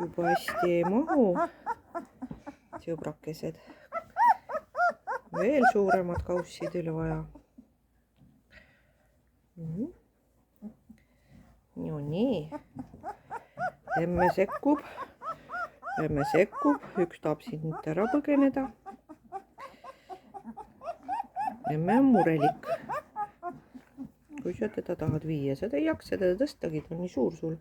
juba hästi ei mahu, sõbrakesed. Veel suuremad kaussid oli vaja. No nii. Emme sekkub, üks tahab siit ära põgeneda. Emme on murelik. Kui sa teda tahad viia, seda ei jaksa teda tõstagi, ta on nii suur sul.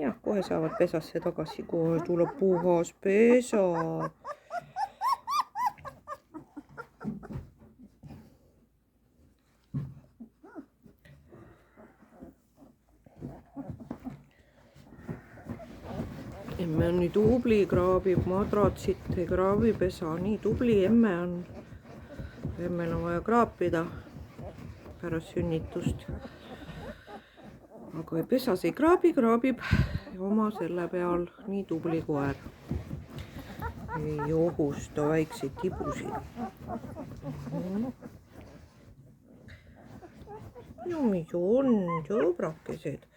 Jah, kohe saavad pesasse tagasi, kohe tuleb puhas pesa. Emme on nii tubli, kraabib madratsit, kraabib pesa, nii tubli emme on. Emmel on vaja kraapida pärast sünnitust. Aga pesas ei kraabi, kraabib oma selle peal, nii tubli koer. Ei ohusta väikseid tibusid. No mis on, sõbrakesed.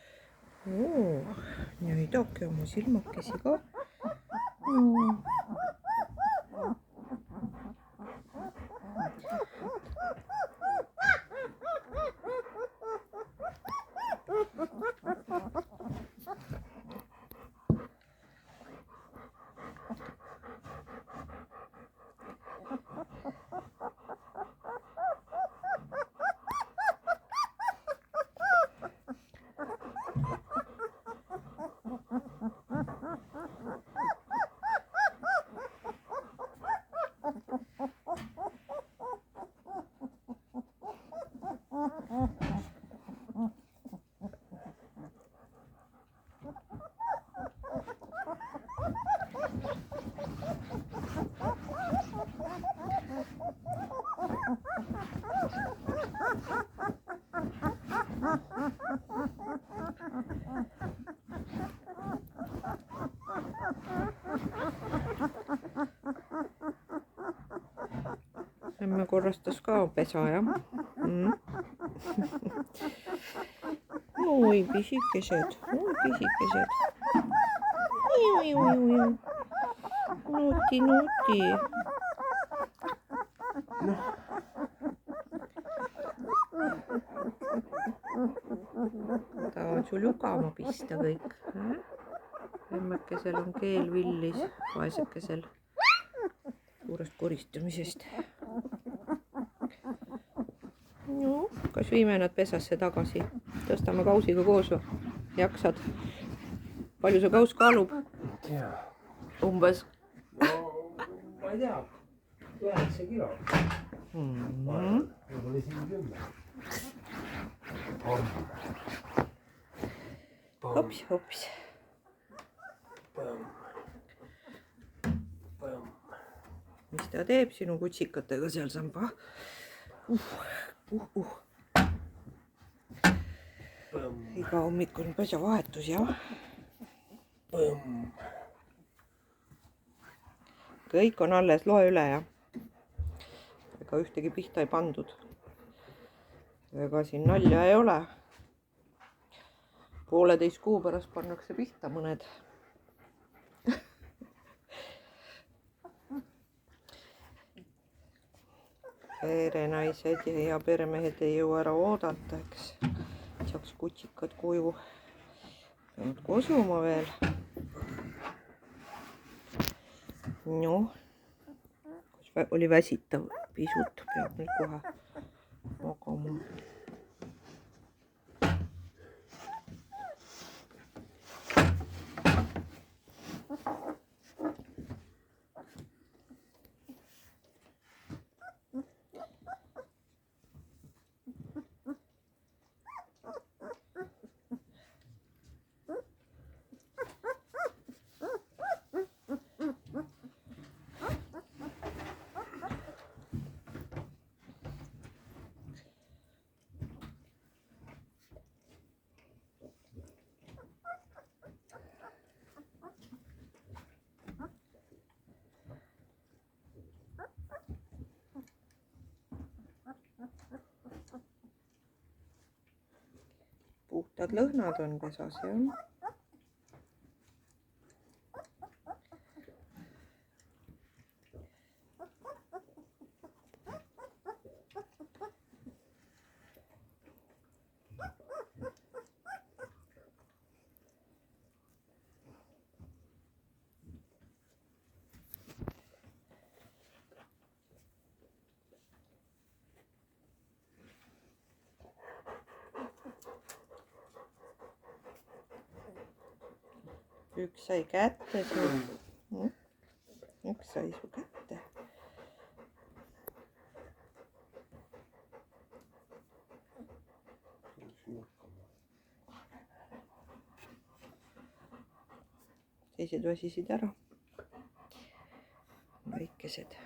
Näidake oma silmakesi ka. Emme korrastas ka pesa, jah? Oi, pisikesed, Nuti. Tahavad sul jugama pista kõik. Emmekesel on keel villis, vaesekesel suurest koristamisest. No, kas viime nad pesasse tagasi? Tõstame kausiga koos või? Jaksad? Palju see kaus kaalub? Umbes? Ma ei tea. 9 kilo. Oli siin 10. Hops. Mis ta teeb sinu kutsikatega seal samba? Iga hommik on pesavahetus, jah? Kõik on alles, loe üle, jah? Ega ühtegi pihta ei pandud. Ega siin nalja ei ole. 1,5 kuu pärast pannakse pihta mõned. Perenaised ja peremehed ei jõua ära oodata, eks. Saaks kutsikad koju. Peavad kosuma veel. Noh, oli väsitav pisut, peab nüüd kohe magama. Puhtad lõhnad on pesas, jah. üks sai kätte, üks sai su kätte. teised väsisid ära. väikesed